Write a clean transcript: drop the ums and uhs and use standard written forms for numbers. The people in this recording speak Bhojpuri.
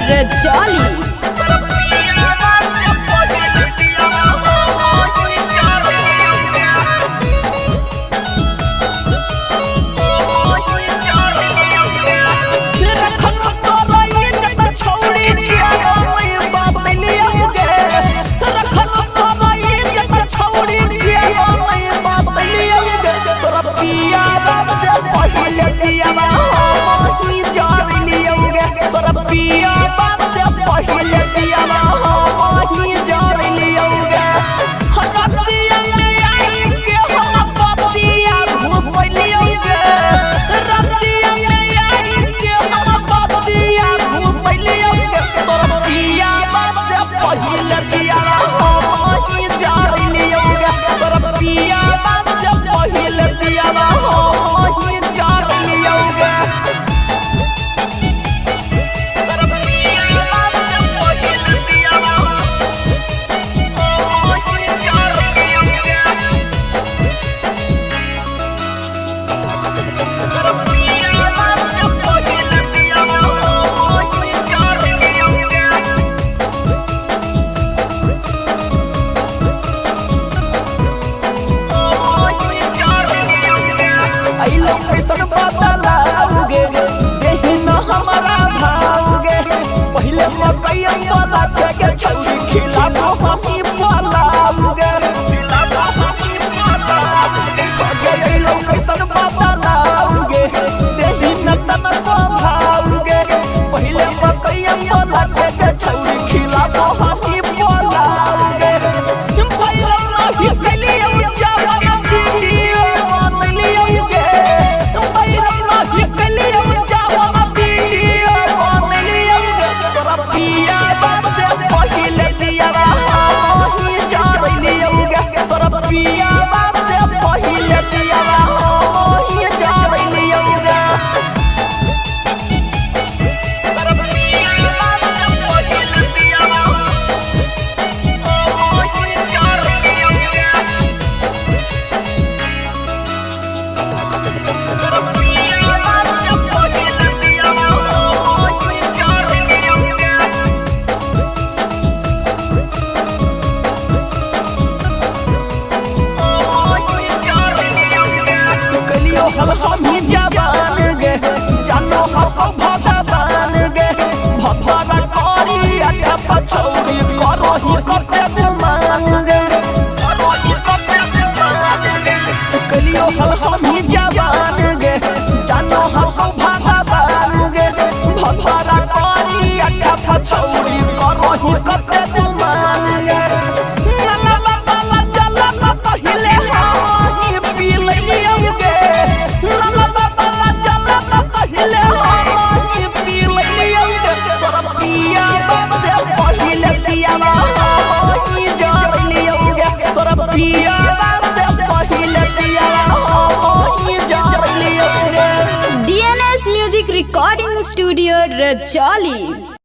रजौली। कैसन बदलाओगे यही न हमारा भाओगे पहले मकई वाला के छछी खिलाओ हमी पलाओगे कैसन बदलाओगे यही न तनको भाओगे पहले मकई वाला के छछी खिलाओ हमी पलाओगे पहले नहीं कलियो जावा वीडियो बनलियोगे हम ही जवान गे जानो हमको भगवान गे भगवान करी अटा पछौरी करो ही कते मान गे कलियो हम ही जवान गे जानो हमको भगवान गे भगवान करी अटा पछौरी करो ही कते मान गे DNS music recording studio Rajauli.